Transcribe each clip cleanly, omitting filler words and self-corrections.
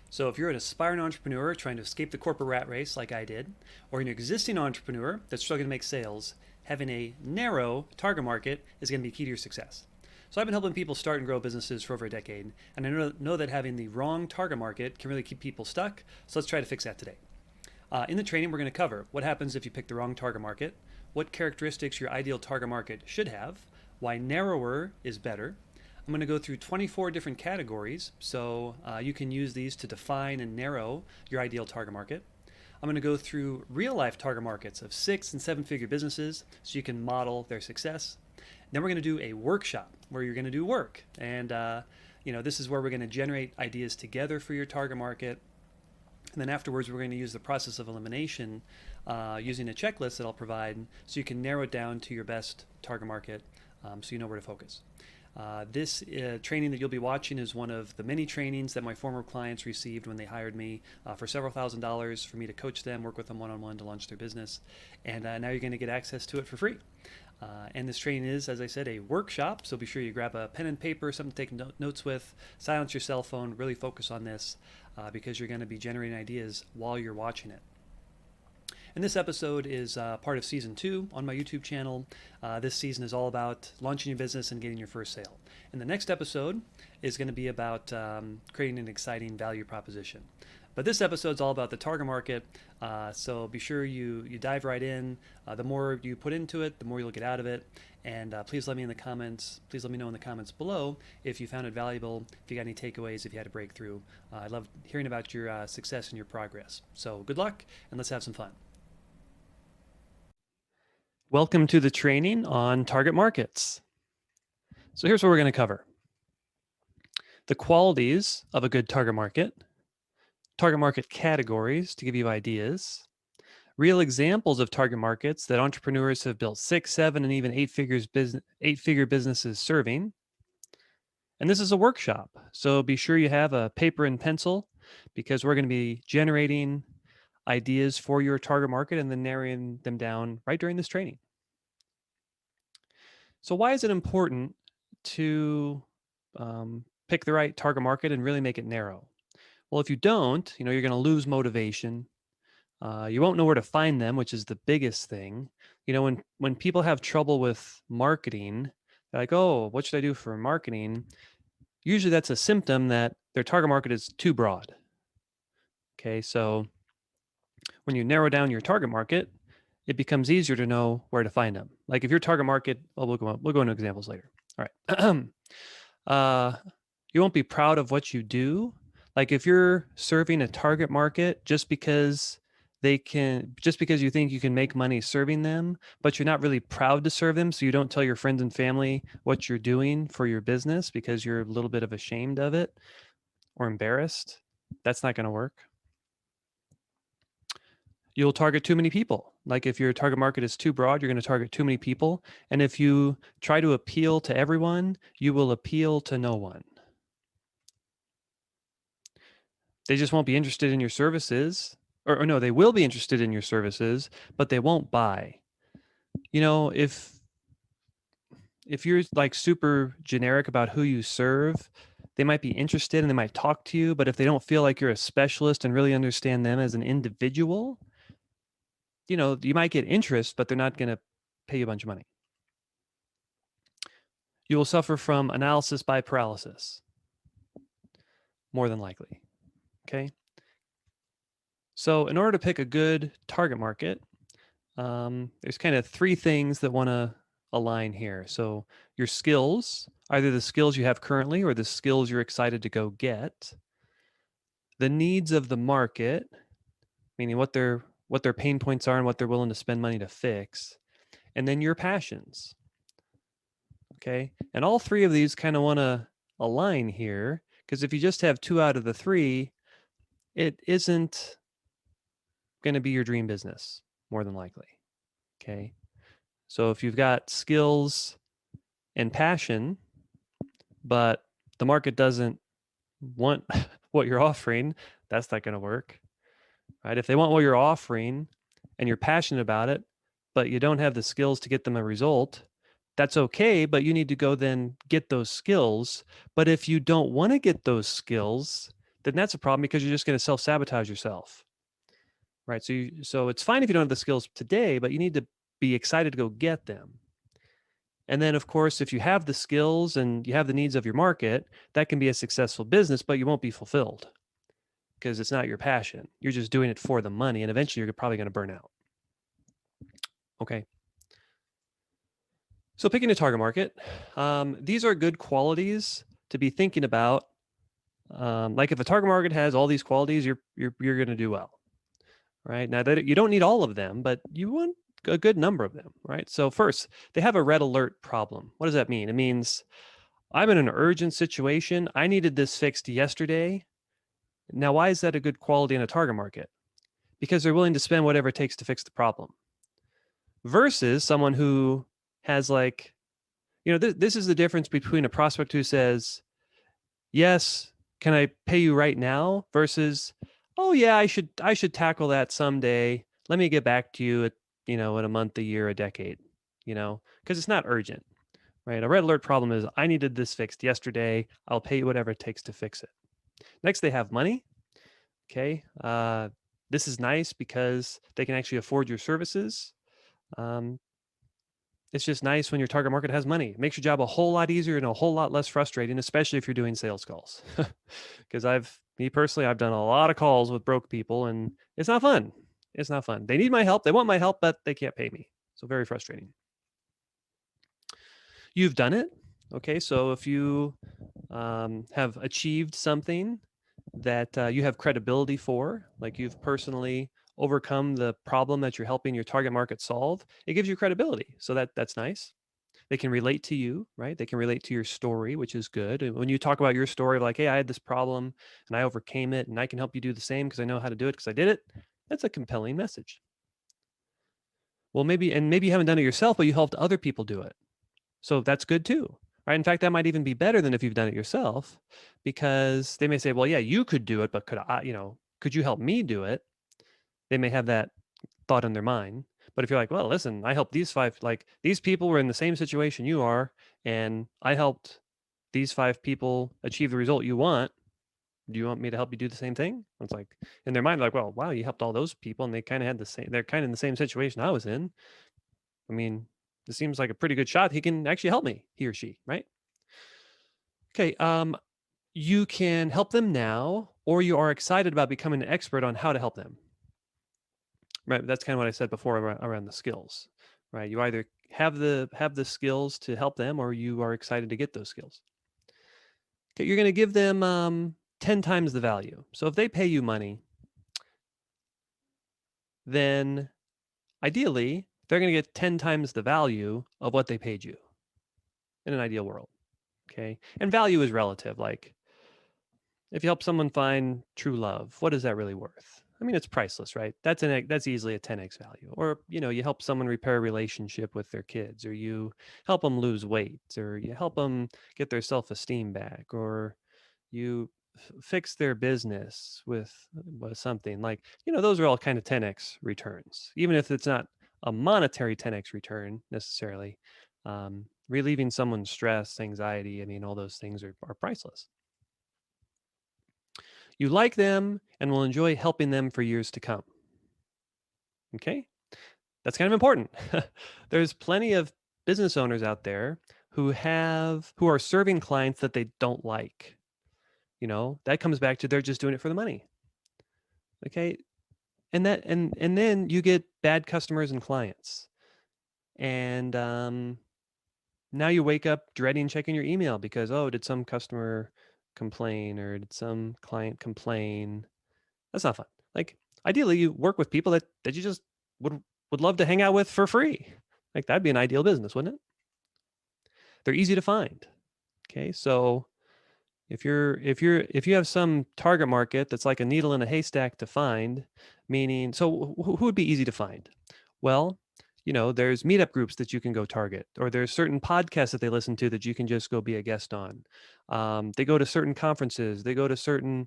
So, if you're an aspiring entrepreneur trying to escape the corporate rat race like I did, or an existing entrepreneur that's struggling to make sales, having a narrow target market is going to be key to your success. So, I've been helping people start and grow businesses for over a decade, and I know that having the wrong target market can really keep people stuck. So, let's try to fix that today. In the training, we're going to cover what happens if you pick the wrong target market, what characteristics your ideal target market should have, why narrower is better. I'm going to go through 24 different categories, so you can use these to define and narrow your ideal target market. I'm going to go through real life target markets of 6 and 7 figure businesses so you can model their success. Then we're going to do a workshop where you're going to do work. And, this is where we're going to generate ideas together for your target market. And then afterwards, we're going to use the process of elimination using a checklist that I'll provide so you can narrow it down to your best target market so you know where to focus. This training that you'll be watching is one of the many trainings that my former clients received when they hired me for several $1,000s for me to coach them, work with them one-on-one to launch their business. And now you're going to get access to it for free. And this training is, as I said, a workshop, so be sure you grab a pen and paper, something to take notes with, silence your cell phone, really focus on this because you're going to be generating ideas while you're watching it. And this episode is part of season 2 on my YouTube channel. This season is all about launching your business and getting your first sale. And the next episode is going to be about creating an exciting value proposition. But this episode is all about the target market, so be sure you dive right in. The more you put into it, the more you'll get out of it. And please let me know in the comments below if you found it valuable, if you got any takeaways, if you had a breakthrough. I love hearing about your success and your progress. So good luck, and let's have some fun. Welcome to the training on target markets. So here's what we're going to cover. The qualities of a good target market categories to give you ideas, real examples of target markets that entrepreneurs have built 6, 7, and even 8-figure businesses serving. And this is a workshop, so be sure you have a paper and pencil because we're going to be generating ideas for your target market and then narrowing them down right during this training. So why is it important to pick the right target market and really make it narrow? Well, if you don't, you're going to lose motivation. You won't know where to find them, which is the biggest thing. When people have trouble with marketing, they're like, oh, what should I do for marketing? Usually that's a symptom that their target market is too broad. Okay, so when you narrow down your target market, it becomes easier to know where to find them. Like if your target market, well, we'll go into examples later. All right. You won't be proud of what you do. Like if you're serving a target market just because you think you can make money serving them, but you're not really proud to serve them, so you don't tell your friends and family what you're doing for your business because you're a little bit of ashamed of it or embarrassed, that's not going to work. You'll target too many people. Like if your target market is too broad, you're going to target too many people. And if you try to appeal to everyone, you will appeal to no one. They just won't be interested in your services, or no, they will be interested in your services, but they won't buy. If you're like super generic about who you serve, they might be interested and they might talk to you, but if they don't feel like you're a specialist and really understand them as an individual, you might get interest, but they're not going to pay you a bunch of money. You will suffer from analysis by paralysis, more than likely. Okay. So in order to pick a good target market, there's kind of 3 things that want to align here. So your skills, either the skills you have currently or the skills you're excited to go get, the needs of the market, meaning what their pain points are and what they're willing to spend money to fix, and then your passions. Okay. And all 3 of these kind of want to align here, because if you just have 2 out of the 3, it isn't going to be your dream business, more than likely. Okay. So if you've got skills and passion, but the market doesn't want what you're offering, that's not going to work, right? If they want what you're offering and you're passionate about it, but you don't have the skills to get them a result, that's okay, but you need to go then get those skills. But if you don't want to get those skills, then that's a problem because you're just going to self-sabotage yourself, right? So it's fine if you don't have the skills today, but you need to be excited to go get them. And then, of course, if you have the skills and you have the needs of your market, that can be a successful business, but you won't be fulfilled because it's not your passion. You're just doing it for the money, and eventually you're probably going to burn out. Okay. So picking a target market, these are good qualities to be thinking about. Like if a target market has all these qualities, you're going to do well, right? Now that you don't need all of them, but you want a good number of them, right? So first, they have a red alert problem. What does that mean? It means I'm in an urgent situation. I needed this fixed yesterday. Now, why is that a good quality in a target market? Because they're willing to spend whatever it takes to fix the problem. Versus someone who has like, this is the difference between a prospect who says, yes, can I pay you right now? Versus, oh yeah, I should tackle that someday. Let me get back to you in a month, a year, a decade, because it's not urgent, right? A red alert problem is I needed this fixed yesterday. I'll pay you whatever it takes to fix it. Next, they have money. Okay. This is nice because they can actually afford your services. It's just nice when your target market has money. It makes your job a whole lot easier and a whole lot less frustrating, especially if you're doing sales calls. Because me personally, I've done a lot of calls with broke people and it's not fun. It's not fun. They need my help. They want my help, but they can't pay me. So very frustrating. You've done it. Okay. So if you have achieved something that you have credibility for, like you've personally overcome the problem that you're helping your target market solve, it gives you credibility. So that's nice. They can relate to you, right? They can relate to your story, which is good. And when you talk about your story, like, hey, I had this problem and I overcame it and I can help you do the same because I know how to do it because I did it, that's a compelling message. Well, maybe you haven't done it yourself, but you helped other people do it. So that's good too. Right? In fact, that might even be better than if you've done it yourself, because they may say, well, yeah, you could do it, but could you help me do it? They may have that thought in their mind. But if you're like, well, listen, I helped these people were in the same situation you are, and I helped these 5 people achieve the result you want. Do you want me to help you do the same thing? It's like in their mind, like, well, wow, you helped all those people and they kind of had they're kind of in the same situation I was in. I mean, this seems like a pretty good shot. He can actually help me, he or she, right? Okay. You can help them now, or you are excited about becoming an expert on how to help them. Right. That's kind of what I said before around the skills, right? You either have the skills to help them, or you are excited to get those skills. Okay. You're going to give them 10 times the value. So if they pay you money, then ideally they're going to get 10 times the value of what they paid you in an ideal world. Okay. And value is relative. Like if you help someone find true love, what is that really worth? I mean, it's priceless, right? That's easily a 10x value. Or, you help someone repair a relationship with their kids, or you help them lose weight, or you help them get their self-esteem back, or you fix their business with something like, those are all kind of 10x returns, even if it's not a monetary 10x return necessarily. Relieving someone's stress, anxiety, I mean, all those things are priceless. You like them and will enjoy helping them for years to come. Okay? That's kind of important. There's plenty of business owners out there who are serving clients that they don't like. That comes back to they're just doing it for the money. Okay? And then you get bad customers and clients. And now you wake up dreading checking your email because, oh, did some customer complain or did some client complain? That's not fun. Like ideally you work with people that you just would love to hang out with for free. Like that'd be an ideal business, wouldn't it? They're easy to find. Okay. So if you have some target market that's like a needle in a haystack to find, meaning, so who would be easy to find? Well, there's meetup groups that you can go target, or there's certain podcasts that they listen to that you can just go be a guest on. They go to certain conferences, they go to certain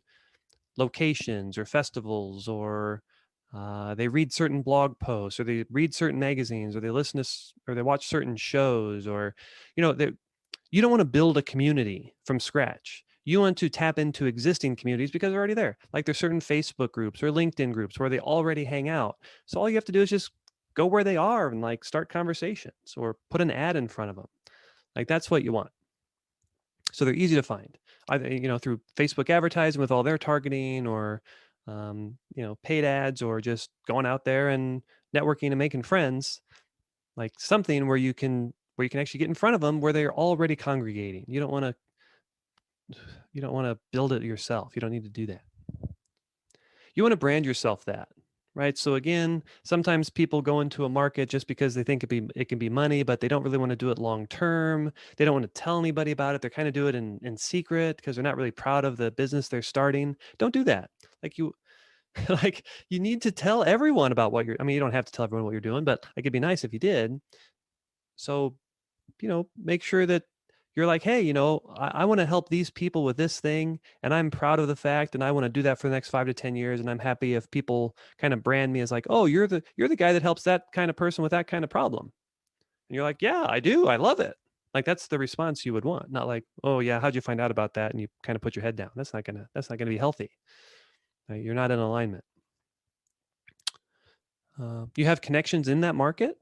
locations or festivals, or they read certain blog posts, or they read certain magazines, or they listen to, or they watch certain shows, or you don't want to build a community from scratch. You want to tap into existing communities because they're already there. Like there's certain Facebook groups or LinkedIn groups where they already hang out. So all you have to do is just go where they are and like start conversations or put an ad in front of them. Like that's what you want. So they're easy to find, either through Facebook advertising with all their targeting, or paid ads, or just going out there and networking and making friends. Like something where you can actually get in front of them where they're already congregating. You don't want to build it yourself. You don't need to do that. You want to brand yourself that, right? So again, sometimes people go into a market just because they think it can be money, but they don't really want to do it long term. They don't want to tell anybody about it. They're kind of do it in secret because they're not really proud of the business they're starting. Don't do that. Like you like you need to tell everyone about what you don't have to tell everyone what you're doing, but like it'd be nice if you did. So, make sure that you're like, hey, I want to help these people with this thing, and I'm proud of the fact, and I want to do that for the next 5 to 10 years. And I'm happy if people kind of brand me as like, oh, you're the guy that helps that kind of person with that kind of problem. And you're like, yeah, I do. I love it. Like that's the response you would want, not like, oh yeah, how'd you find out about that? And you kind of put your head down. That's not gonna be healthy. Right? You're not in alignment. You have connections in that market.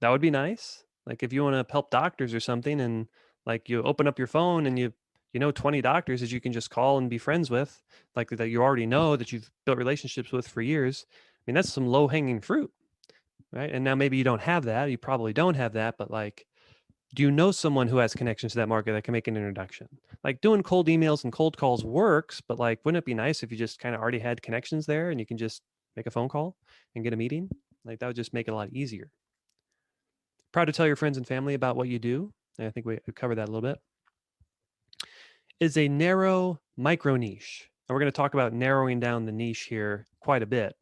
That would be nice. Like if you want to help doctors or something, and like you open up your phone and you know 20 doctors that you can just call and be friends with, like that you already know, that you've built relationships with for years. I mean, that's some low hanging fruit, right? And now maybe you don't have that. You probably don't have that, but like, do you know someone who has connections to that market that can make an introduction? Like doing cold emails and cold calls works, but like, wouldn't it be nice if you just kind of already had connections there and you can just make a phone call and get a meeting? Like that would just make it a lot easier. Proud to tell your friends and family about what you do. And I think we covered that a little bit. Is a narrow micro niche. And we're going to talk about narrowing down the niche here quite a bit,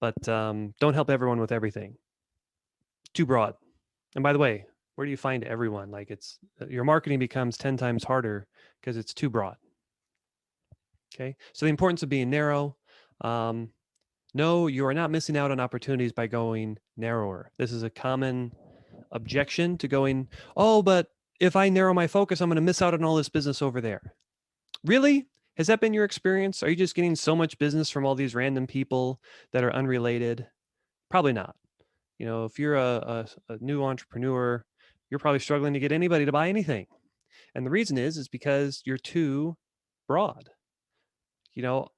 but don't help everyone with everything. Too broad. And by the way, where do you find everyone? Like your marketing becomes 10 times harder because it's too broad. Okay. So the importance of being narrow. No, you are not missing out on opportunities by going narrower. This is a common objection to going, oh, but if I narrow my focus, I'm going to miss out on all this business over there. Really? Has that been your experience? Are you just getting so much business from all these random people that are unrelated? Probably not. If you're a new entrepreneur, you're probably struggling to get anybody to buy anything. And the reason is because you're too broad.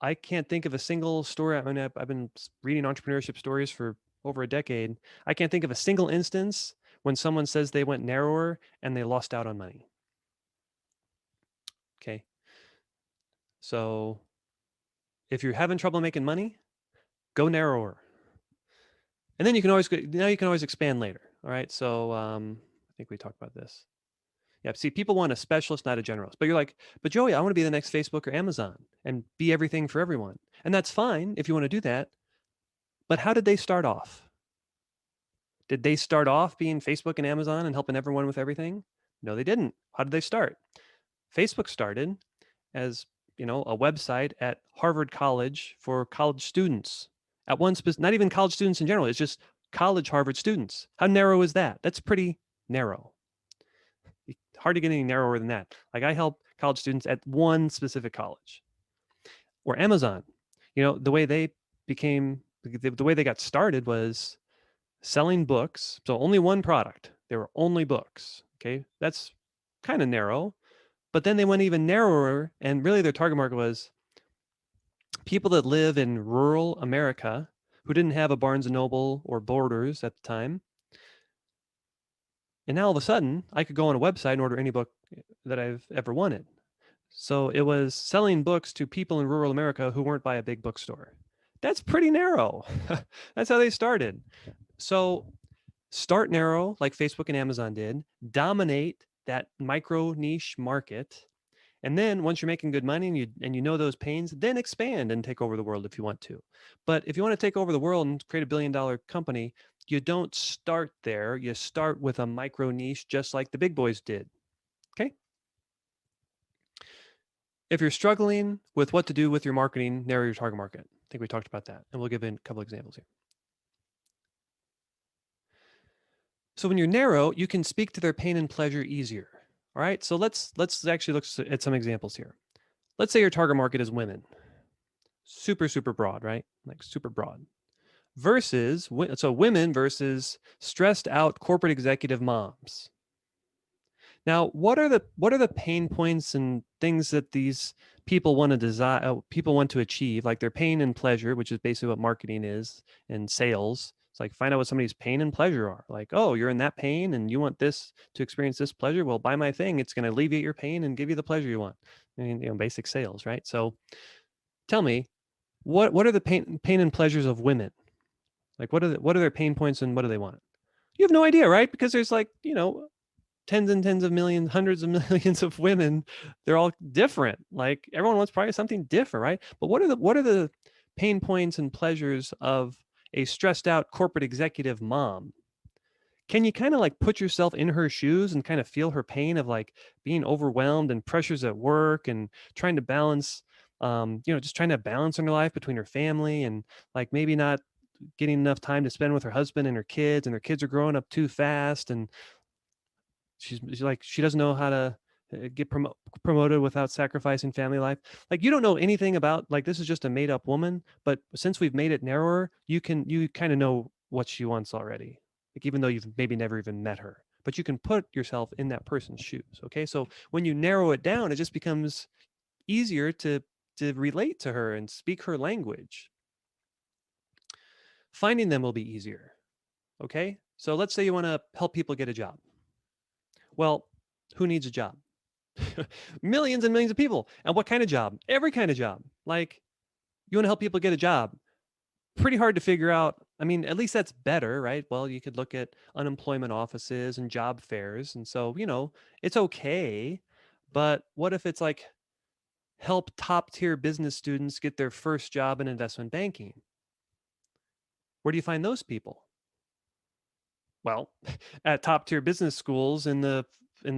I can't think of a single story. I mean, I've been reading entrepreneurship stories for over a decade. I can't think of a single instance when someone says they went narrower and they lost out on money. Okay. So if you're having trouble making money, go narrower. And then you can always expand later. All right. So I think we talked about this. Yeah. See, people want a specialist, not a generalist. But you're like, but Joey, I want to be the next Facebook or Amazon and be everything for everyone. And that's fine if you want to do that. But how did they start off? Did they start off being Facebook and Amazon and helping everyone with everything? No, they didn't. How did they start? Facebook started as, a website at Harvard College for college students. At not even college students in general, it's just college Harvard students. How narrow is that? That's pretty narrow. Hard to get any narrower than that. Like I help college students at one specific college. Or Amazon, the way they got started was selling books. So only one product. They were only books. Okay. That's kind of narrow. But then they went even narrower, and really their target market was people that live in rural America who didn't have a Barnes and Noble or Borders at the time. And now all of a sudden, I could go on a website and order any book that I've ever wanted. So it was selling books to people in rural America who weren't by a big bookstore. That's pretty narrow. That's how they started. So start narrow like Facebook and Amazon did, dominate that micro niche market. And then once you're making good money and you know those pains, then expand and take over the world if you want to. But if you want to take over the world and create $1 billion company, you don't start there. You start with a micro niche, just like the big boys did. Okay. If you're struggling with what to do with your marketing, narrow your target market. I think we talked about that, and we'll give in a couple examples here. So when you're narrow, you can speak to their pain and pleasure easier. All right. So let's actually look at some examples here. Let's say your target market is women. Super, super broad, right? Like super broad. Versus, so women versus stressed out corporate executive moms. Now, what are the pain points and things that these people want to desire, people want to achieve, like their pain and pleasure, which is basically what marketing is and sales. It's like find out what somebody's pain and pleasure are. Like, oh, you're in that pain and you want this to experience this pleasure. Well, buy my thing. It's going to alleviate your pain and give you the pleasure you want. I mean, basic sales, right? So, tell me, what are the pain and pleasures of women? Like, what are their pain points and what do they want? You have no idea, right? Because there's like tens and tens of millions, hundreds of millions of women. They're all different. Like everyone wants probably something different, right? But what are the pain points and pleasures of a stressed out corporate executive mom? Can you kind of like put yourself in her shoes and kind of feel her pain of like being overwhelmed and pressures at work and trying to balance, just trying to balance in her life between her family and like maybe not getting enough time to spend with her husband and her kids, and her kids are growing up too fast, and she's like she doesn't know how to get promoted without sacrificing family life. Like you don't know anything about, like, this is just a made up woman, but since we've made it narrower, you kind of know what she wants already. Like even though you've maybe never even met her, but you can put yourself in that person's shoes. Okay, so when you narrow it down, it just becomes easier to relate to her and speak her language. Finding them will be easier. Okay, so let's say you want to help people get a job. Well, who needs a job? Millions and millions of people. And what kind of job? Every kind of job. Like, you want to help people get a job. Pretty hard to figure out. I mean, at least that's better, right? Well, you could look at unemployment offices and job fairs. And so, it's okay. But what if it's like help top tier business students get their first job in investment banking? Where do you find those people? Well, at top tier business schools in the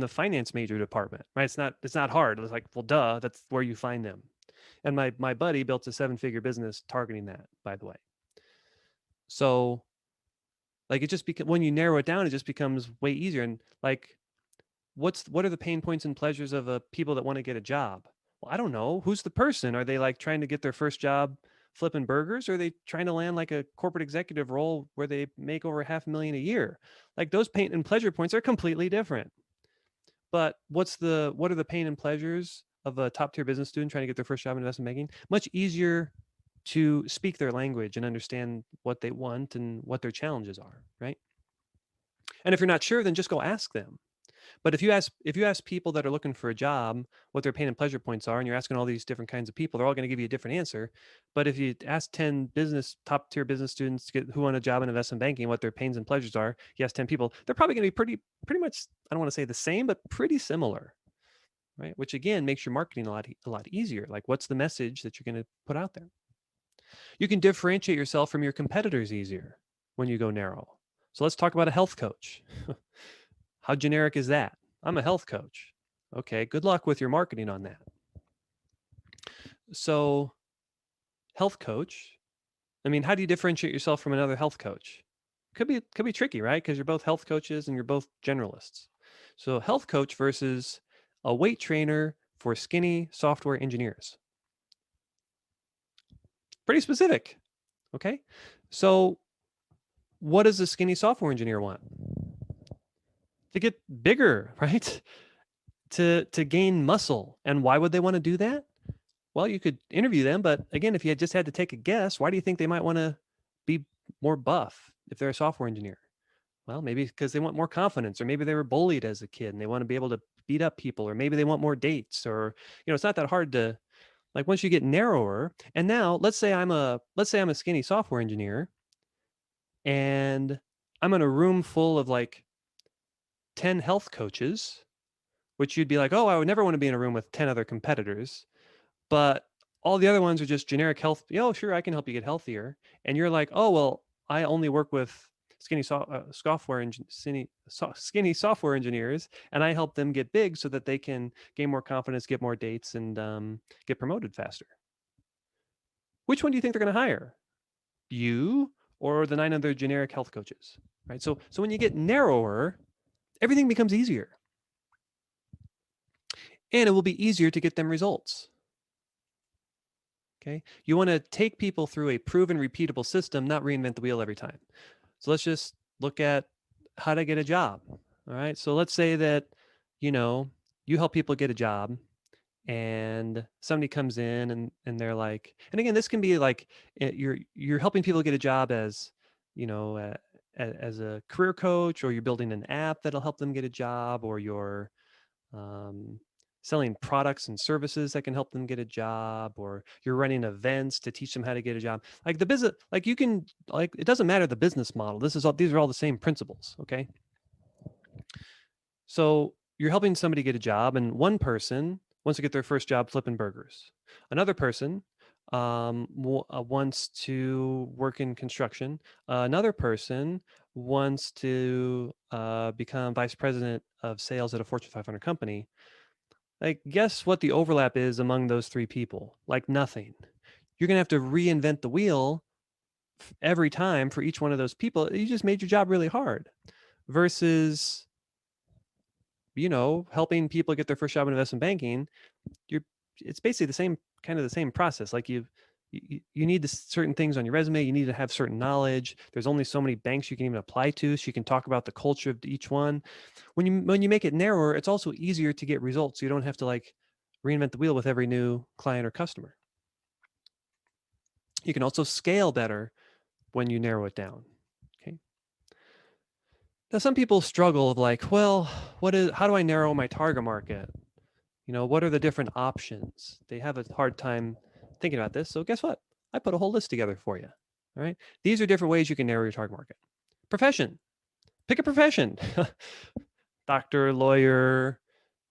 finance major department, right? It's not hard. It's like, well, duh, that's where you find them. And my buddy built a 7-figure business targeting that, by the way. So like it just when you narrow it down, it just becomes way easier. And like, what are the pain points and pleasures of people that want to get a job? Well, I don't know. Who's the person? Are they like trying to get their first job flipping burgers? Or are they trying to land like a corporate executive role where they make over $500,000 a year? Like those pain and pleasure points are completely different. But what are the pain and pleasures of a top tier business student trying to get their first job in investment banking? Much easier to speak their language and understand what they want and what their challenges are, right? And if you're not sure, then just go ask them. But if you ask people that are looking for a job what their pain and pleasure points are, and you're asking all these different kinds of people, they're all going to give you a different answer. But if you ask 10 top tier business students who want a job in investment banking what their pains and pleasures are, you ask 10 people, they're probably going to be pretty much, I don't want to say the same, but pretty similar, right? Which again makes your marketing a lot easier. Like, what's the message that you're going to put out there? You can differentiate yourself from your competitors easier when you go narrow. So let's talk about a health coach. How generic is that? I'm a health coach. Okay, good luck with your marketing on that. So, health coach, I mean, how do you differentiate yourself from another health coach? Could be tricky, right? Because you're both health coaches and you're both generalists. So, health coach versus a weight trainer for skinny software engineers. Pretty specific. Okay. So, what does a skinny software engineer want? To get bigger, right? To gain muscle. And why would they want to do that? Well, you could interview them, but again, if you had just had to take a guess, why do you think they might want to be more buff if they're a software engineer? Well, maybe because they want more confidence, or maybe they were bullied as a kid and they want to be able to beat up people, or maybe they want more dates, or it's not that hard to, like, once you get narrower. And now let's say I'm a skinny software engineer and I'm in a room full of like 10 health coaches, which you'd be like, oh, I would never want to be in a room with 10 other competitors. But all the other ones are just generic health. Oh, sure, I can help you get healthier. And you're like, oh, well, I only work with skinny software engineers, and I help them get big so that they can gain more confidence, get more dates, and get promoted faster. Which one do you think they're going to hire? You or the 9 other generic health coaches, right? So when you get narrower, everything becomes easier, and it will be easier to get them results. Okay. You want to take people through a proven, repeatable system, not reinvent the wheel every time. So let's just look at how to get a job. All right. So let's say that, you know, you help people get a job and somebody comes in and they're like, and again, this can be like you're helping people get a job as, you know, as a career coach, or you're building an app that'll help them get a job, or you're um, selling products and services that can help them get a job, or you're running events to teach them how to get a job. Like the business, like you can, like it doesn't matter the business model. These are all the same principles. Okay, so you're helping somebody get a job, and one person wants to get their first job flipping burgers. Another person wants to work in construction. Another person wants to become vice president of sales at a Fortune 500 company. Like, guess what the overlap is among those three people? Like nothing. You're going to have to reinvent the wheel every time for each one of those people. You just made your job really hard versus, you know, helping people get their first job in investment banking. It's basically the same kind of the same process. Like you need certain things on your resume. You need to have certain knowledge. There's only so many banks you can even apply to, so you can talk about the culture of each one. When you make it narrower, it's also easier to get results. So you don't have to like reinvent the wheel with every new client or customer. You can also scale better when you narrow it down. Okay. Now some people struggle with like, well, how do I narrow my target market? You know, what are the different options? They have a hard time thinking about this. So guess what? I put a whole list together for you. All right. These are different ways you can narrow your target market. Profession. Pick a profession. Doctor, lawyer,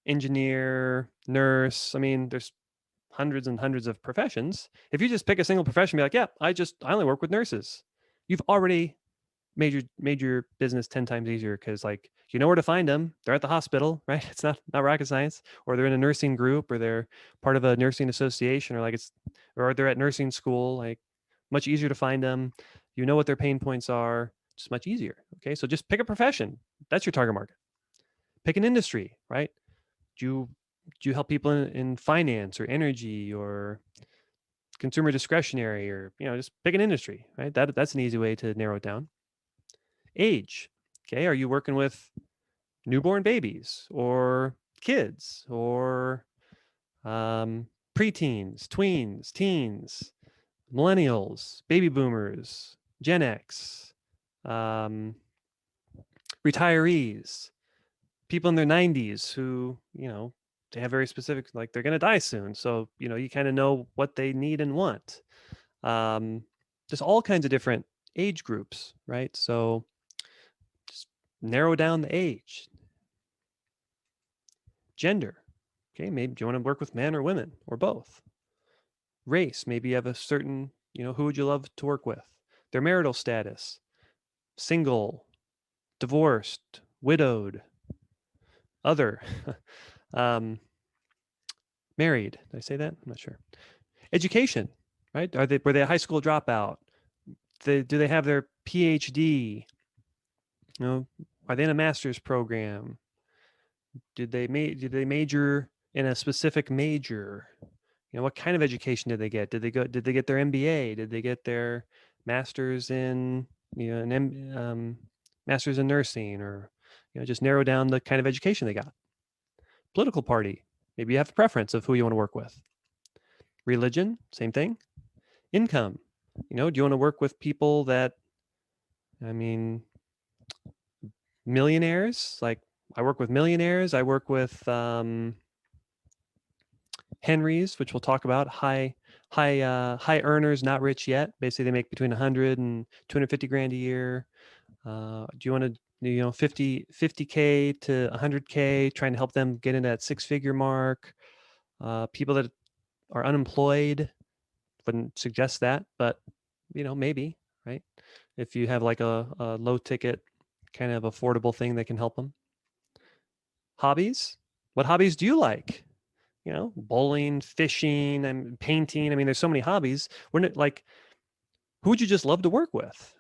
engineer, nurse. I mean, there's hundreds and hundreds of professions. If you just pick a single profession, be like, yeah, I only work with nurses. You've already made your business 10 times easier, because like you know where to find them. They're at the hospital, right? It's not rocket science. Or they're in a nursing group, or they're part of a nursing association, or they're at nursing school. Like much easier to find them. You know what their pain points are. Just much easier. Okay, so just pick a profession. That's your target market. Pick an industry, right? Do you help people in finance or energy or consumer discretionary, or you know, just pick an industry, right? That's an easy way to narrow it down. Age. Okay, are you working with newborn babies or kids or preteens, tweens, teens, millennials, baby boomers, Gen X, um, retirees, people in their 90s who, you know, they have very specific, like they're going to die soon. So, you know, you kind of know what they need and want. Um, there's all kinds of different age groups, right? So just narrow down the age. Gender. Okay, maybe do you want to work with men or women or both? Race. Maybe you have a certain, you know, who would you love to work with? Their marital status. Single, divorced, widowed, other, married. Did I say that? I'm not sure. Education, right? Were they a high school dropout? Do they have their PhD? You know, are they in a master's program? Did they major in a specific major? You know, what kind of education did they get? Did they get their MBA? Did they get their masters in, you know, masters in nursing, or, you know, just narrow down the kind of education they got. Political party. Maybe you have a preference of who you want to work with. Religion, same thing. Income. You know, do you want to work with people that, I mean, millionaires? Like I work with millionaires. I work with Henrys, which we'll talk about, high earners, not rich yet. Basically, they make between 100 and 250 grand a year. Do you want to, you know, 50K to 100K, trying to help them get into that six-figure mark? People that are unemployed, wouldn't suggest that, but you know, maybe, right? If you have like a low ticket kind of affordable thing that can help them. Hobbies. What hobbies do you like? You know, bowling, fishing, and painting. I mean, there's so many hobbies. Wouldn't it, like, who would you just love to work with?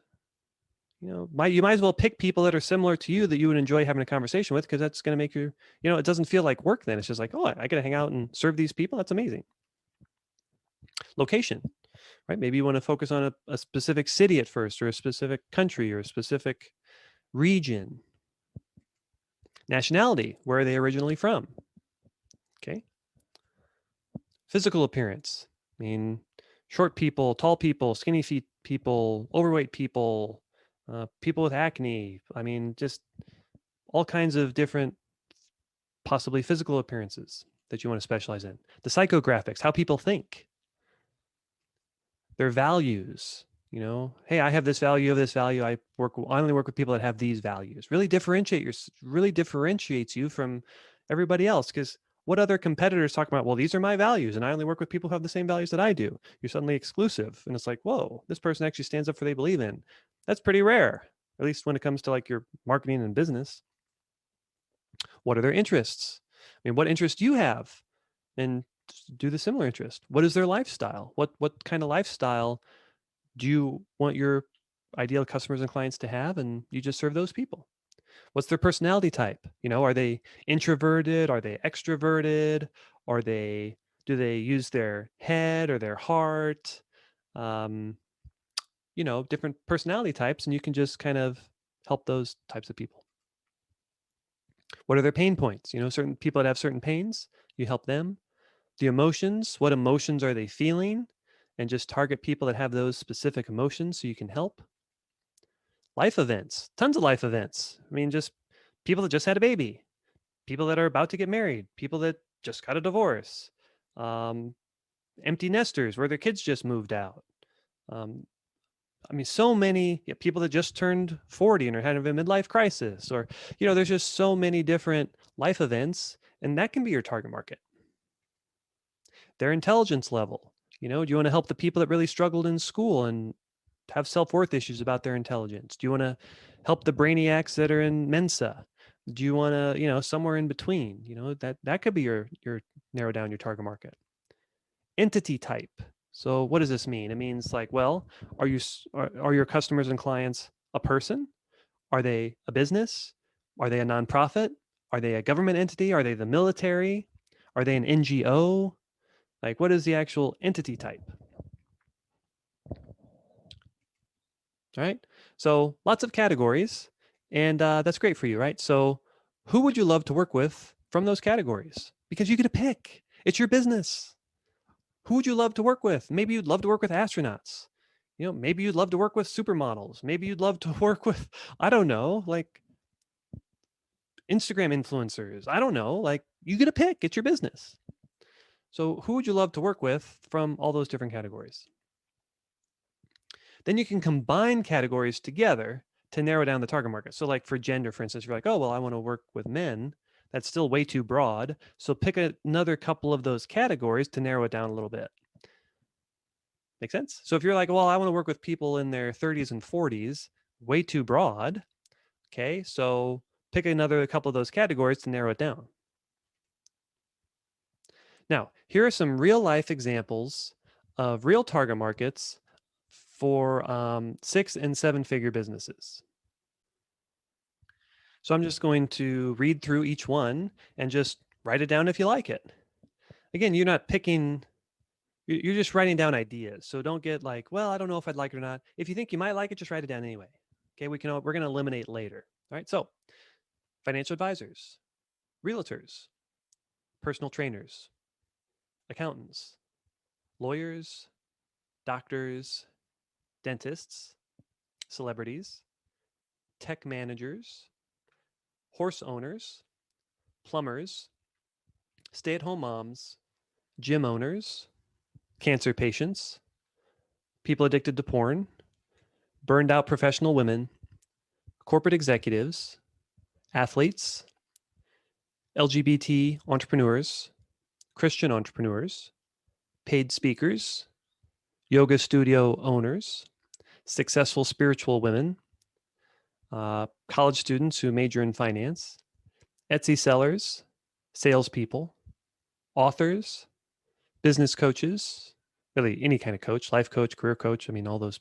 You know, you might as well pick people that are similar to you that you would enjoy having a conversation with, because that's going to make you, you know, it doesn't feel like work then. It's just like, oh, I got to hang out and serve these people. That's amazing. Location, right? Maybe you want to focus on a specific city at first, or a specific country, or a specific region. Nationality, where are they originally from? Okay. Physical appearance. I mean, short people, tall people, skinny feet people, overweight people, people with acne. I mean, just all kinds of different, possibly physical appearances that you want to specialize in. The psychographics, how people think, their values. You know, hey, I have this value of this value. I only work with people that have these values. Really differentiates you from everybody else, because what other competitors talk about? Well, these are my values, and I only work with people who have the same values that I do. You're suddenly exclusive, and it's like, whoa, this person actually stands up for what they believe in. That's pretty rare, at least when it comes to like your marketing and business. What are their interests? I mean, what interest do you have? And do the similar interest. What is their lifestyle? What kind of lifestyle do you want your ideal customers and clients to have? And you just serve those people. What's their personality type? You know, are they introverted? Are they extroverted? Are they, do they use their head or their heart? Um, you know, different personality types, and you can just kind of help those types of people. What are their pain points? You know, certain people that have certain pains, you help them. The emotions, what emotions are they feeling? And just target people that have those specific emotions so you can help. Life events, tons of life events. I mean, just people that just had a baby, people that are about to get married, people that just got a divorce, um, empty nesters where their kids just moved out. Um, I mean, so many people that just turned 40 and are having a midlife crisis, or, you know, there's just so many different life events, and that can be your target market. Their intelligence level. You know, do you want to help the people that really struggled in school and have self-worth issues about their intelligence? Do you want to help the brainiacs that are in Mensa? Do you want to, you know, somewhere in between? You know, that could be your narrow down your target market. Entity type. So what does this mean? It means like, well, are your customers and clients a person? Are they a business? Are they a nonprofit? Are they a government entity? Are they the military? Are they an NGO? Like, what is the actual entity type? All right. So lots of categories, and that's great for you, right? So who would you love to work with from those categories? Because you get to pick. It's your business. Who would you love to work with? Maybe you'd love to work with astronauts. You know, maybe you'd love to work with supermodels. Maybe you'd love to work with, I don't know, like Instagram influencers. I don't know. Like, you get to pick. It's your business. So who would you love to work with from all those different categories? Then you can combine categories together to narrow down the target market. So like for gender, for instance, you're like, oh, well, I want to work with men. That's still way too broad. So pick another couple of those categories to narrow it down a little bit. Make sense? So if you're like, well, I want to work with people in their 30s and 40s, way too broad. Okay, so pick another couple of those categories to narrow it down. Now, here are some real life examples of real target markets for 6 and 7 figure businesses. So I'm just going to read through each one and just write it down if you like it. Again, you're not picking, you're just writing down ideas. So don't get like, well, I don't know if I'd like it or not. If you think you might like it, just write it down anyway. Okay, we're going to eliminate later. All right, so financial advisors, realtors, personal trainers, accountants, lawyers, doctors, dentists, celebrities, tech managers, horse owners, plumbers, stay-at-home moms, gym owners, cancer patients, people addicted to porn, burned out professional women, corporate executives, athletes, LGBT entrepreneurs, Christian entrepreneurs, paid speakers, yoga studio owners, successful spiritual women, college students who major in finance, Etsy sellers, salespeople, authors, business coaches, really any kind of coach, life coach, career coach. I mean, all those,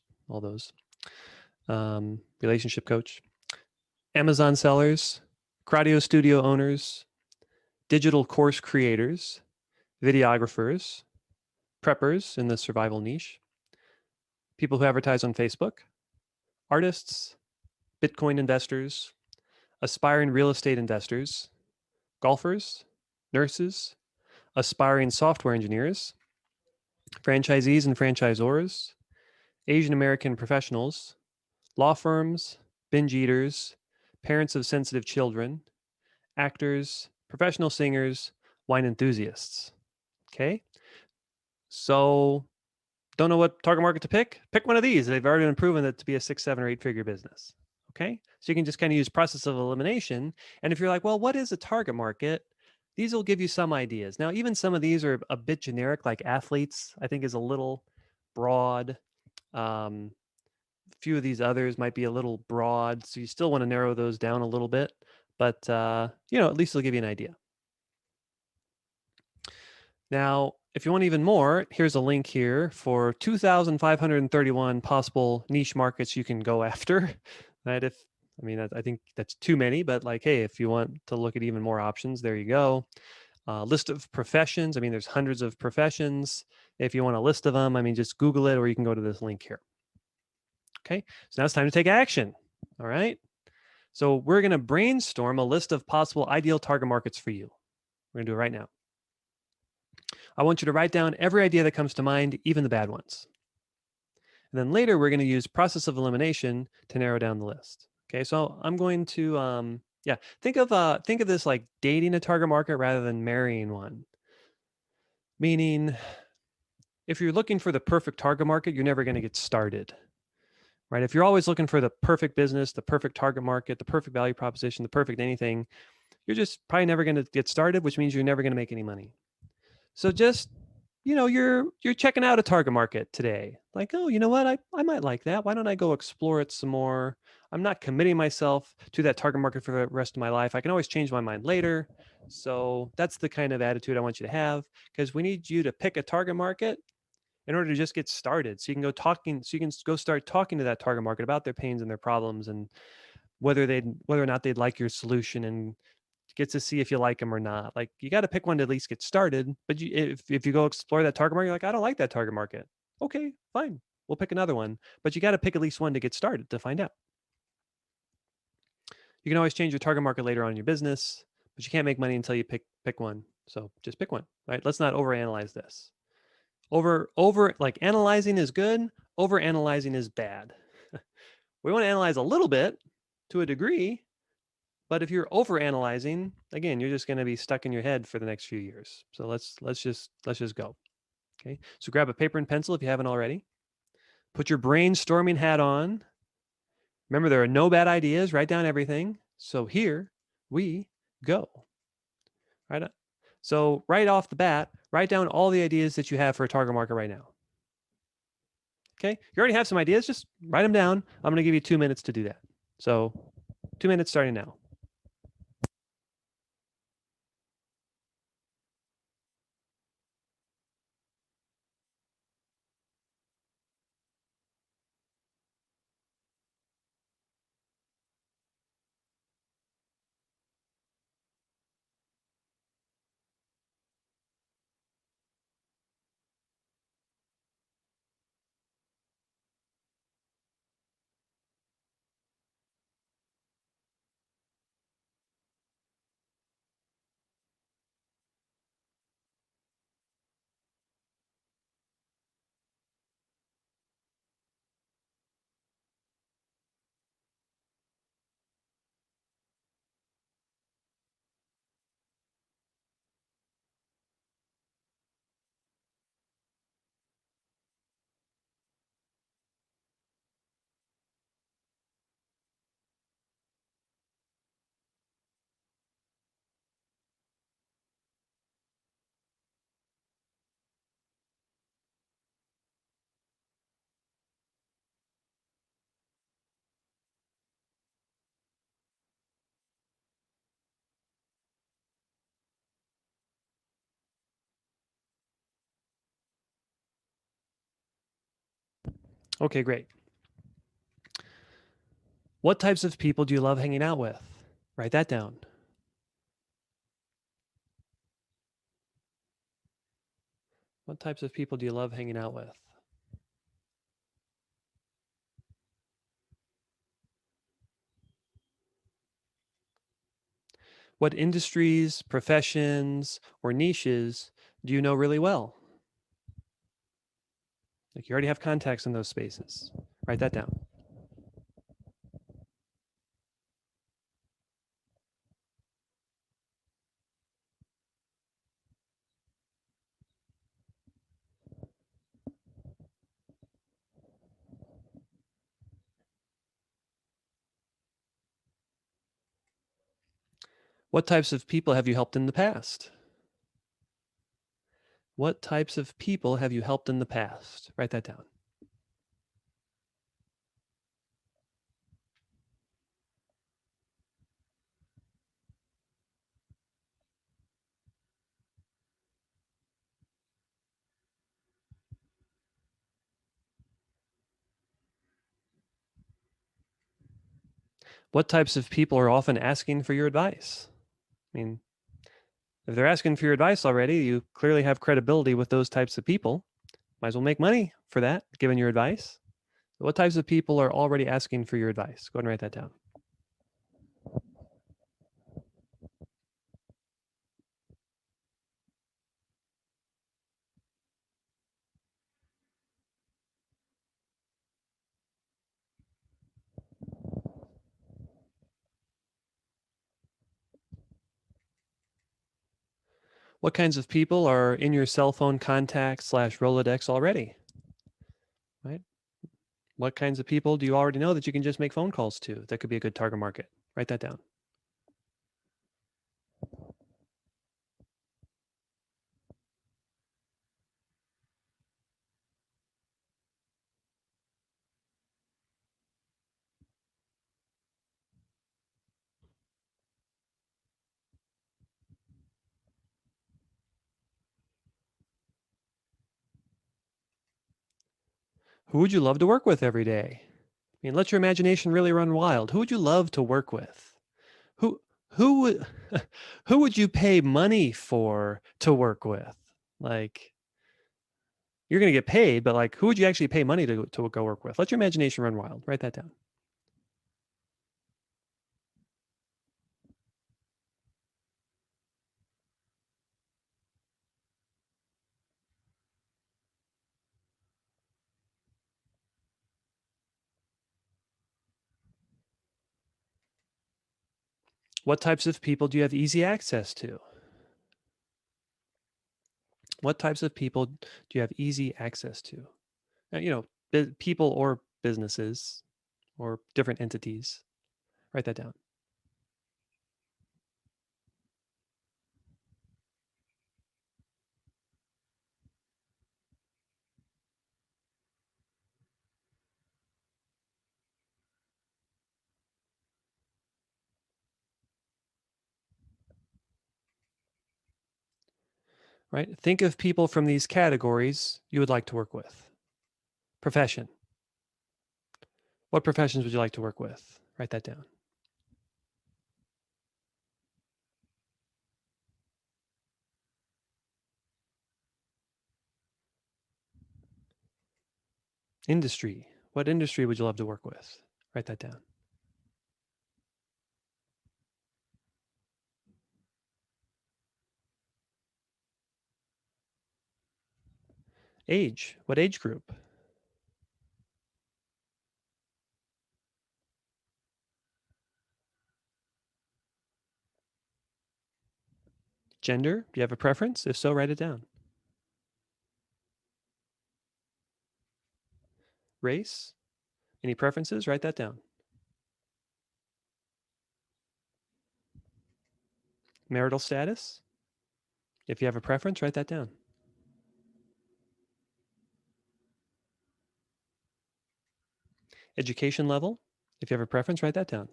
relationship coach, Amazon sellers, cardio studio owners, digital course creators, videographers, preppers in the survival niche, people who advertise on Facebook, artists, Bitcoin investors, aspiring real estate investors, golfers, nurses, aspiring software engineers, franchisees and franchisors, Asian American professionals, law firms, binge eaters, parents of sensitive children, actors, professional singers, wine enthusiasts. Okay? So, don't know what target market to pick? Pick one of these. They've already been proven that to be a 6, 7, or 8-figure business. Okay? So you can just kind of use process of elimination. And if you're like, well, what is a target market? These will give you some ideas. Now, even some of these are a bit generic, like athletes, I think is a little broad. A few of these others might be a little broad. So you still want to narrow those down a little bit. But, at least it'll give you an idea. Now, if you want even more, here's a link here for 2,531 possible niche markets you can go after. Right? I think that's too many, but like, hey, if you want to look at even more options, there you go. List of professions. I mean, there's hundreds of professions. If you want a list of them, just Google it, or you can go to this link here. Okay, so now it's time to take action. All right. So we're going to brainstorm a list of possible ideal target markets for you. We're going to do it right now. I want you to write down every idea that comes to mind, even the bad ones. And then later, we're going to use process of elimination to narrow down the list. Okay, so I'm going to, think of this like dating a target market rather than marrying one. Meaning, if you're looking for the perfect target market, you're never going to get started. Right? If you're always looking for the perfect business, the perfect target market, the perfect value proposition, the perfect anything, you're just probably never going to get started, which means you're never going to make any money. So just, you're checking out a target market today. Like, oh, you know what? I might like that. Why don't I go explore it some more? I'm not committing myself to that target market for the rest of my life. I can always change my mind later. So that's the kind of attitude I want you to have, because we need you to pick a target market in order to just get started. So you can go start talking to that target market about their pains and their problems, and whether or not they'd like your solution, and get to see if you like them or not. Like, you got to pick one to at least get started. But if you go explore that target market, you're like, I don't like that target market. Okay, fine. We'll pick another one. But you got to pick at least one to get started to find out. You can always change your target market later on in your business, but you can't make money until you pick one. So just pick one, right? Let's not overanalyze this. Like, analyzing is good. Over analyzing is bad. We want to analyze a little bit to a degree, but if you're over analyzing, again, you're just going to be stuck in your head for the next few years. So let's just go. Okay. So grab a paper and pencil if you haven't already. Put your brainstorming hat on. Remember, there are no bad ideas. Write down everything. So here we go. Right. So right off the bat, write down all the ideas that you have for a target market right now. Okay. You already have some ideas. Just write them down. I'm going to give you 2 minutes to do that. So 2 minutes starting now. Okay, great. What types of people do you love hanging out with? Write that down. What types of people do you love hanging out with? What industries, professions, or niches do you know really well? Like you already have contacts in those spaces. Write that down. What types of people have you helped in the past? What types of people have you helped in the past? Write that down. What types of people are often asking for your advice? I mean, if they're asking for your advice already, you clearly have credibility with those types of people. Might as well make money for that, given your advice. What types of people are already asking for your advice? Go ahead and write that down. What kinds of people are in your cell phone contact slash Rolodex already? Right? What kinds of people do you already know that you can just make phone calls to? That could be a good target market. Write that down. Who would you love to work with every day? I mean, let your imagination really run wild. Who would you love to work with? Who who would who would you pay money for to work with? Like you're going to get paid, but like who would you actually pay money to go work with? Let your imagination run wild. Write that down. What types of people do you have easy access to? What types of people do you have easy access to? You know, people or businesses or different entities. Write that down. Right? Think of people from these categories you would like to work with. Profession. What professions would you like to work with? Write that down. Industry. What industry would you love to work with? Write that down. Age. What age group? Gender. Do you have a preference? If so, write it down. Race. Any preferences? Write that down. Marital status. If you have a preference, write that down. Education level. If you have a preference, write that down.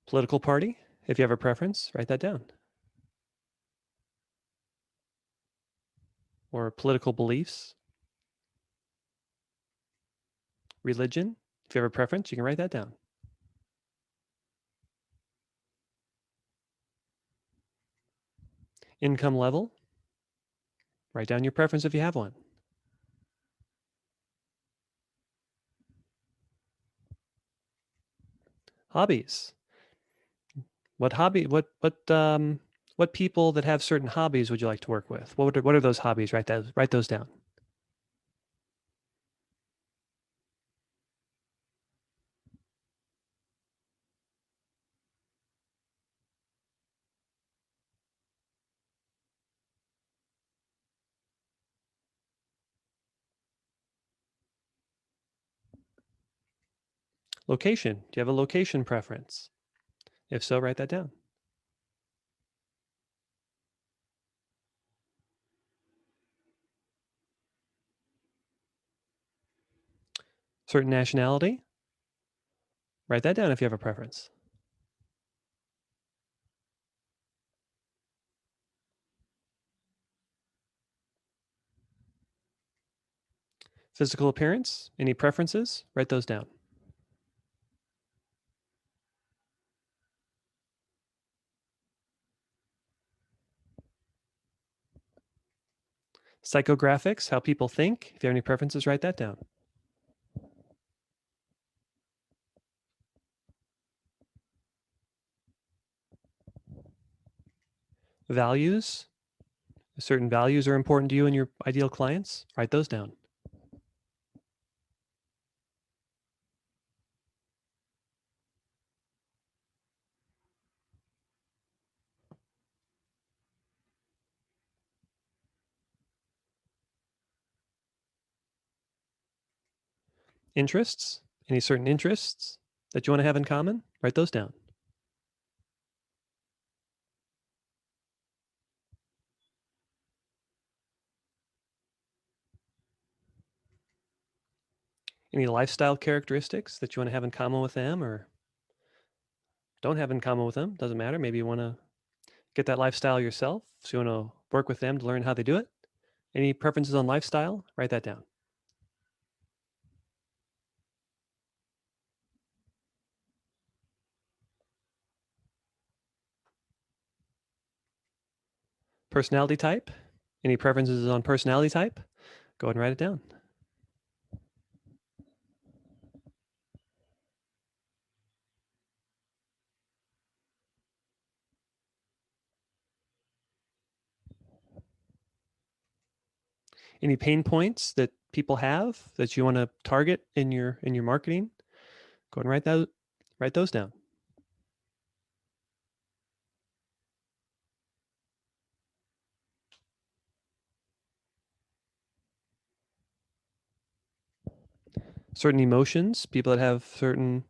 Political party. If you have a preference, write that down. Or political beliefs. Religion. If you have a preference, you can write that down. Income level. Write down your preference if you have one. Hobbies. What people that have certain hobbies would you like to work with? What are those hobbies? Write those down. Location. Do you have a location preference? If so, write that down. Certain nationality. Write that down if you have a preference. Physical appearance. Any preferences? Write those down. Psychographics. How people think. If you have any preferences, write that down. Values. Certain values are important to you and your ideal clients. Write those down. Interests. Any certain interests that you want to have in common? Write those down. Any lifestyle characteristics that you want to have in common with them or don't have in common with them? Doesn't matter. Maybe you want to get that lifestyle yourself. So you want to work with them to learn how they do it. Any preferences on lifestyle? Write that down. Personality type? Any preferences on personality type? Go ahead and write it down. Any pain points that people have that you want to target in your marketing? Go ahead and write those down. Certain emotions, people that have certain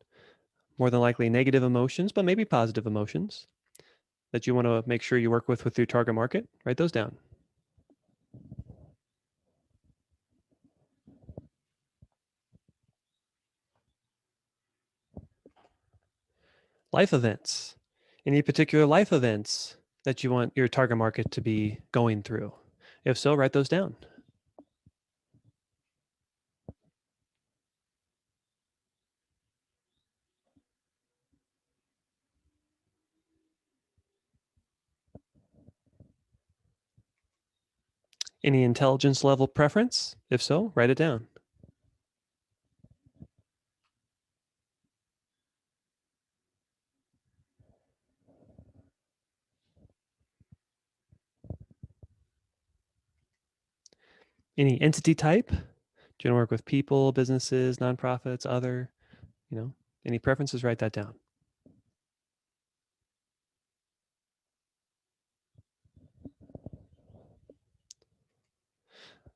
more than likely negative emotions, but maybe positive emotions that you want to make sure you work with your target market. Write those down. Life events. Any particular life events that you want your target market to be going through? If so, write those down. Any intelligence level preference? If so, write it down. Any entity type? Do you want to work with people, businesses, nonprofits, other, any preferences? Write that down.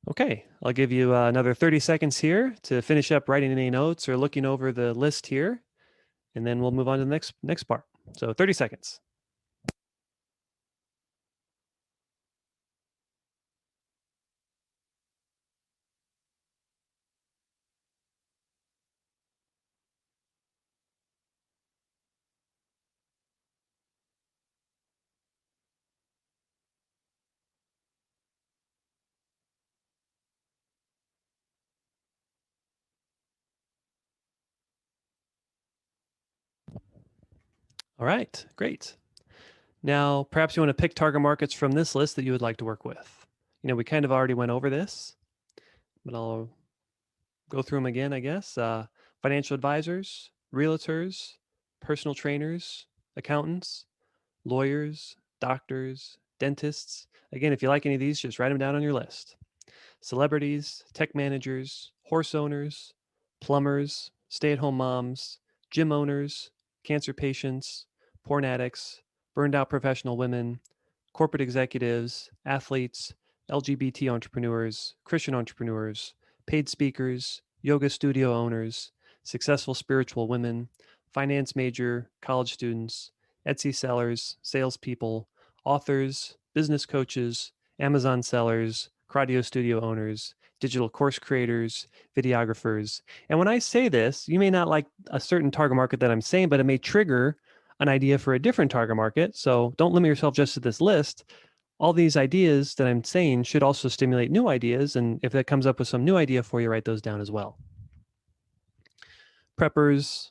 Okay, I'll give you another 30 seconds here to finish up writing any notes or looking over the list here, and then we'll move on to the next part. So 30 seconds. All right, great. Now, perhaps you want to pick target markets from this list that you would like to work with. We kind of already went over this, but I'll go through them again, I guess. Financial advisors, realtors, personal trainers, accountants, lawyers, doctors, dentists. Again, if you like any of these, just write them down on your list. Celebrities, tech managers, horse owners, plumbers, stay at home moms, gym owners, cancer patients, porn addicts, burned out professional women, corporate executives, athletes, LGBT entrepreneurs, Christian entrepreneurs, paid speakers, yoga studio owners, successful spiritual women, finance major, college students, Etsy sellers, salespeople, authors, business coaches, Amazon sellers, cardio studio owners, digital course creators, videographers. And when I say this, you may not like a certain target market that I'm saying, but it may trigger an idea for a different target market. So don't limit yourself just to this list. All these ideas that I'm saying should also stimulate new ideas. And if that comes up with some new idea for you, write those down as well. Preppers,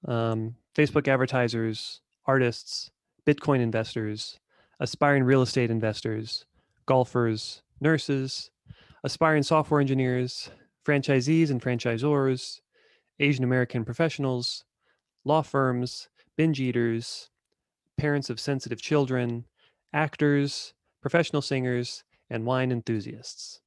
Facebook advertisers, artists, Bitcoin investors, aspiring real estate investors, golfers, nurses, aspiring software engineers, franchisees and franchisors, Asian American professionals, law firms, binge eaters, parents of sensitive children, actors, professional singers, and wine enthusiasts.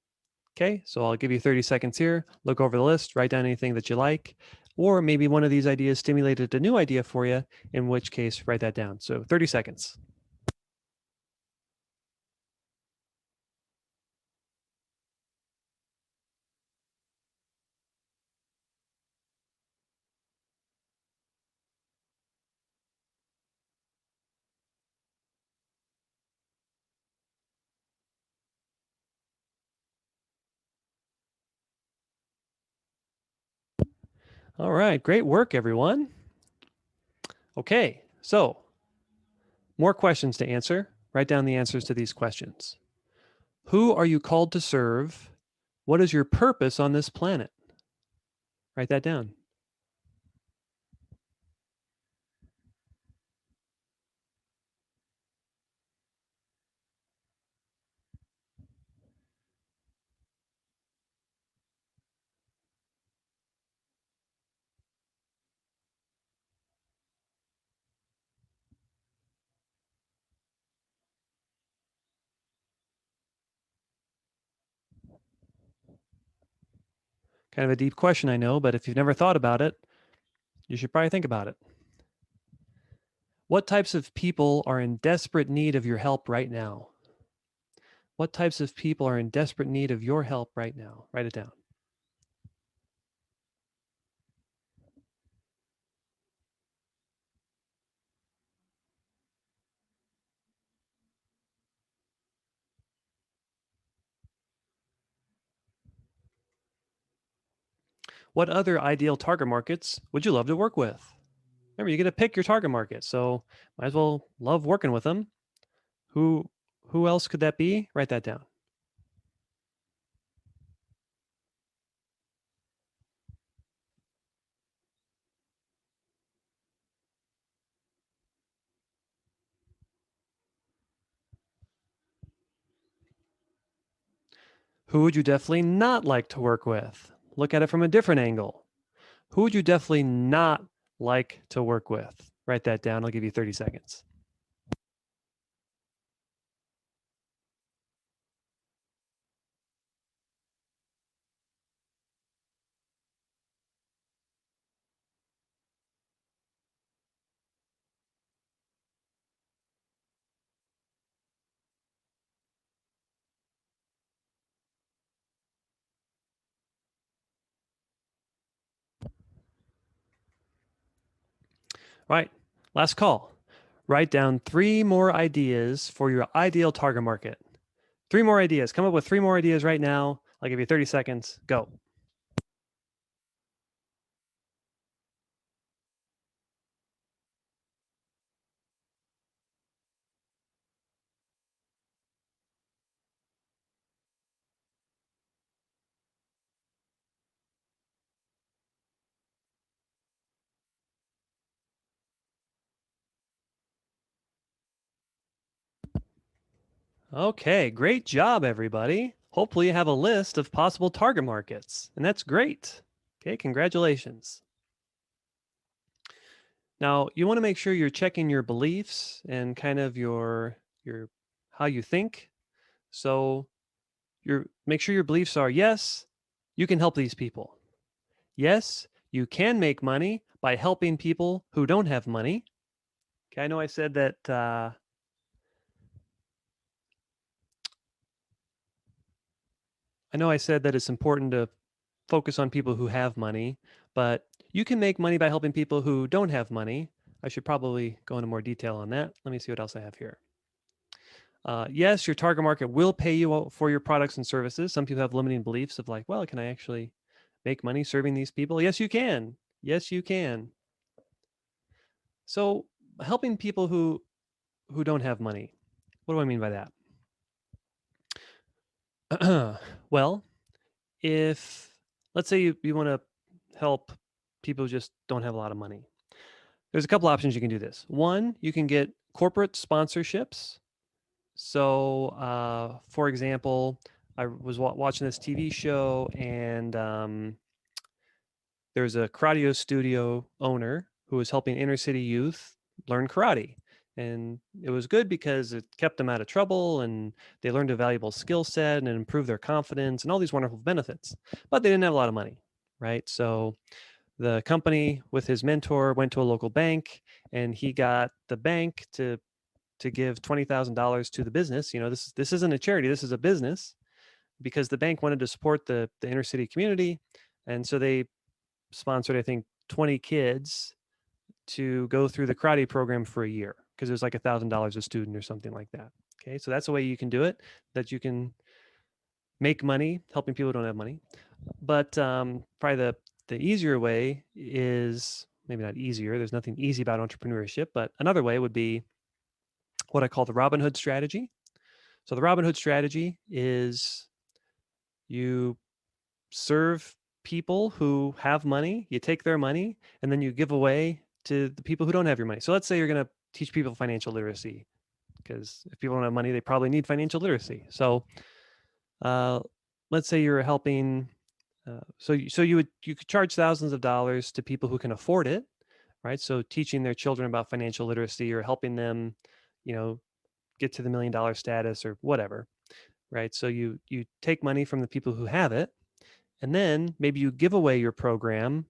Okay, so I'll give you 30 seconds here. Look over the list, write down anything that you like, or maybe one of these ideas stimulated a new idea for you, in which case, write that down. So 30 seconds. All right, great work, everyone. Okay, so more questions to answer. Write down the answers to these questions. Who are you called to serve? What is your purpose on this planet? Write that down. Kind of a deep question, I know, but if you've never thought about it, you should probably think about it. What types of people are in desperate need of your help right now? What types of people are in desperate need of your help right now? Write it down. What other ideal target markets would you love to work with? Remember, you get to pick your target market, so might as well love working with them. Who who else could that be? Write that down. Who would you definitely not like to work with? Look at it from a different angle. Who would you definitely not like to work with? Write that down. I'll give you 30 seconds. All right, last call. Write down 3 more ideas for your ideal target market. 3 more ideas. Come up with 3 more ideas right now. I'll give you 30 seconds. Go. Okay, great job, everybody. Hopefully, you have a list of possible target markets, and that's great. Okay, congratulations. Now, you want to make sure you're checking your beliefs and kind of your how you think. So, your make sure your beliefs are yes, you can help these people. Yes, you can make money by helping people who don't have money. Okay, I know I said that it's important to focus on people who have money, but you can make money by helping people who don't have money. I should probably go into more detail on that. Let me see what else I have here. Yes, your target market will pay you for your products and services. Some people have limiting beliefs of like, well, can I actually make money serving these people? Yes, you can. Yes, you can. So helping people who don't have money. What do I mean by that? Well, if let's say you want to help people who just don't have a lot of money. There's a couple options you can do this. One, you can get corporate sponsorships. So, for example, I was watching this TV show, and there's a karate studio owner who was helping inner city youth learn karate. And it was good because it kept them out of trouble and they learned a valuable skill set and it improved their confidence and all these wonderful benefits. But they didn't have a lot of money, right? So the company with his mentor went to a local bank and he got the bank to give $20,000 to the business. You know, this isn't a charity, this is a business, because the bank wanted to support the inner city community. And so they sponsored, I think, 20 kids to go through the karate program for a year because it was like $1,000 a student or something like that. Okay, so that's the way you can do it, that you can make money helping people who don't have money. But probably the easier way is maybe not easier. There's nothing easy about entrepreneurship, but another way would be what I call the Robin Hood strategy. So the Robin Hood strategy is you serve people who have money, you take their money, and then you give away to the people who don't have your money. So let's say you're going to teach people financial literacy, because if people don't have money, they probably need financial literacy. So uh, let's say you're helping. So you could charge thousands of dollars to people who can afford it, right? So teaching their children about financial literacy or helping them, you know, get to the $1 million status or whatever, right? So you take money from the people who have it, and then maybe you give away your program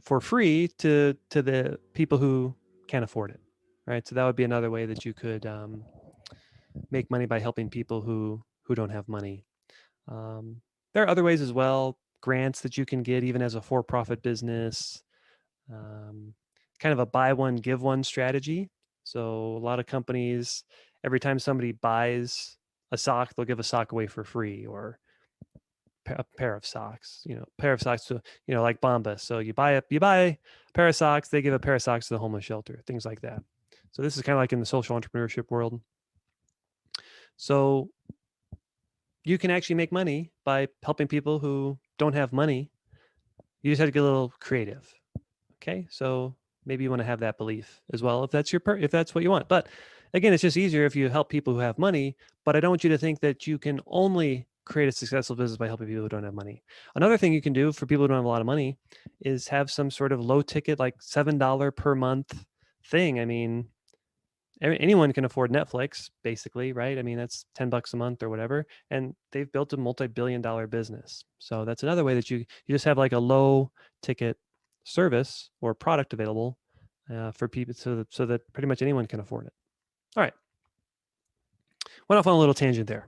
for free to the people who can't afford it, right? So that would be another way that you could make money by helping people who don't have money. There are other ways as well, grants that you can get even as a for-profit business, um, kind of a buy one give one strategy. So a lot of companies, every time somebody buys a sock, they'll give a sock away for free, or a pair of socks, pair of socks to, like Bombas. So you buy a pair of socks, they give a pair of socks to the homeless shelter, things like that. So this is kind of like in the social entrepreneurship world. So you can actually make money by helping people who don't have money. You just have to get a little creative. Okay, so maybe you want to have that belief as well if that's if that's what you want. But again, it's just easier if you help people who have money. But I don't want you to think that you can only create a successful business by helping people who don't have money. Another thing you can do for people who don't have a lot of money is have some sort of low ticket, like $7 per month thing. I mean, anyone can afford Netflix, basically, right? I mean, that's $10 a month or whatever, and they've built a multi-billion-dollar business. So that's another way that you just have like a low ticket service or product available for people, so that pretty much anyone can afford it. All right, went off on a little tangent there,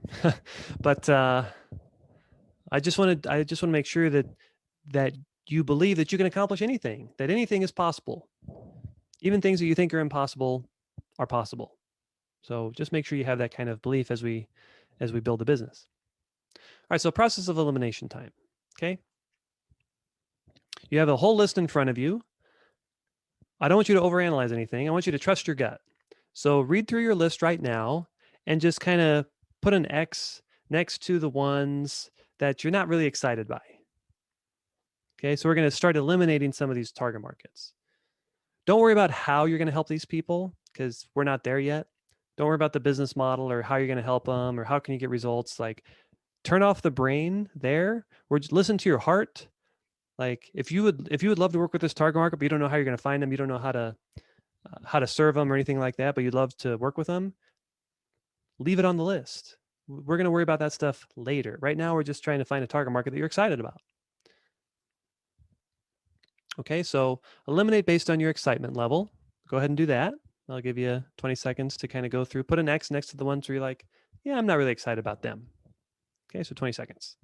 but I just want to make sure that you believe that you can accomplish anything, that anything is possible, even things that you think are impossible are possible. So just make sure you have that kind of belief as we build the business. All right, so process of elimination time. Okay. You have a whole list in front of you. I don't want you to overanalyze anything. I want you to trust your gut. So read through your list right now and just kind of put an X next to the ones that you're not really excited by. Okay, so we're going to start eliminating some of these target markets. Don't worry about how you're going to help these people because we're not there yet. Don't worry about the business model or how you're going to help them or how can you get results. Like, turn off the brain there, or just listen to your heart. Like, if you would love to work with this target market, but you don't know how you're going to find them, you don't know how to serve them or anything like that, but you'd love to work with them, leave it on the list. We're going to worry about that stuff later. Right now, we're just trying to find a target market that you're excited about. Okay, so eliminate based on your excitement level. Go ahead and do that. I'll give you 20 seconds to kind of go through. Put an X next to the ones where you're like, yeah, I'm not really excited about them. Okay, so 20 seconds.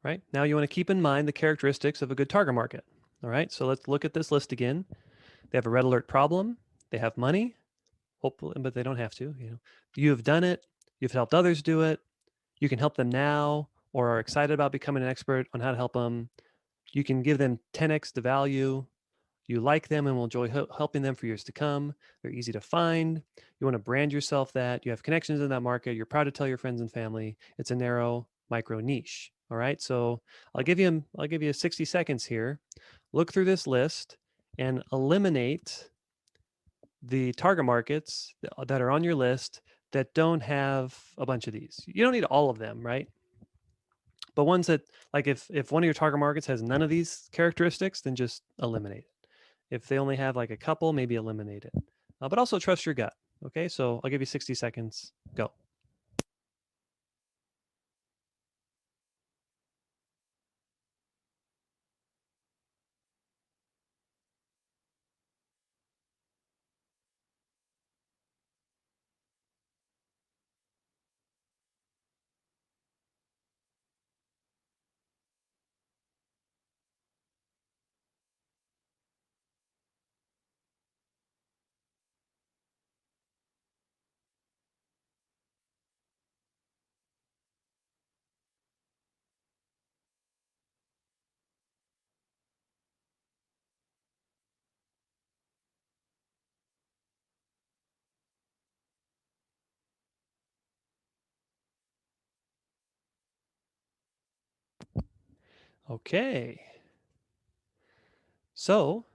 Right, now you want to keep in mind the characteristics of a good target market. All right, so let's look at this list again. They have a red alert problem. They have money, hopefully, but they don't have to. You have done it. You've helped others do it. You can help them now, or are excited about becoming an expert on how to help them. You can give them 10x the value. You like them and will enjoy helping them for years to come. They're easy to find. You want to brand yourself that. You have connections in that market. You're proud to tell your friends and family. It's a narrow micro niche. All right. So I'll give you 60 seconds here. Look through this list and eliminate the target markets that are on your list that don't have a bunch of these. You don't need all of them, right? But ones that, like, if one of your target markets has none of these characteristics, then just eliminate it. If they only have like a couple, maybe eliminate it. But also trust your gut. Okay, so I'll give you 60 seconds. Go. Okay. So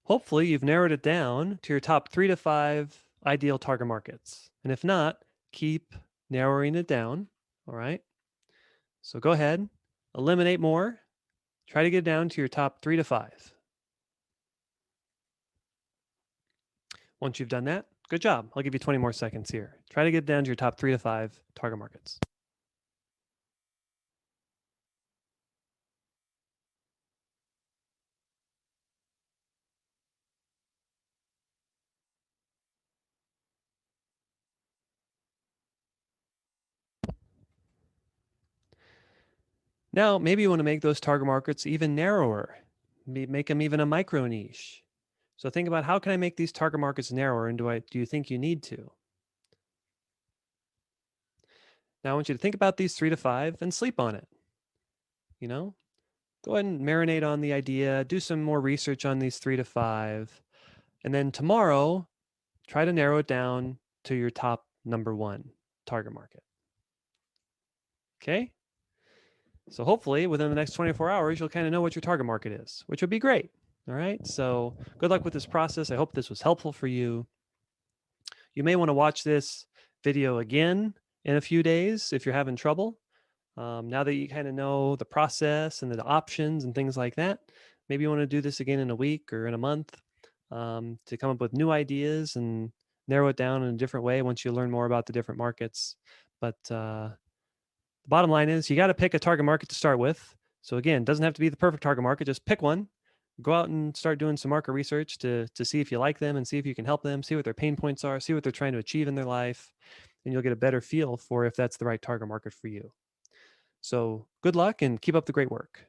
hopefully you've narrowed it down to your top 3 to 5 ideal target markets. And if not, keep narrowing it down. All right. So go ahead, eliminate more. Try to get down to your top 3 to 5. Once you've done that, good job. I'll give you 20 more seconds here. Try to get down to your top 3 to 5 target markets. Now, maybe you want to make those target markets even narrower, make them even a micro niche. So think about, how can I make these target markets narrower, and do you think you need to? Now I want you to think about these 3 to 5 and sleep on it. You know, go ahead and marinate on the idea, do some more research on these 3 to 5, and then tomorrow try to narrow it down to your top #1 target market. Okay? So hopefully within the next 24 hours, you'll kind of know what your target market is, which would be great. All right. So good luck with this process. I hope this was helpful for you. You may want to watch this video again in a few days if you're having trouble. Now that you kind of know the process and the options and things like that, maybe you want to do this again in a week or in a month, to come up with new ideas and narrow it down in a different way once you learn more about the different markets. But the bottom line is, you got to pick a target market to start with. So again, it doesn't have to be the perfect target market. Just pick one. Go out and start doing some market research to see if you like them and see if you can help them, see what their pain points are, see what they're trying to achieve in their life, and you'll get a better feel for if that's the right target market for you. So good luck and keep up the great work.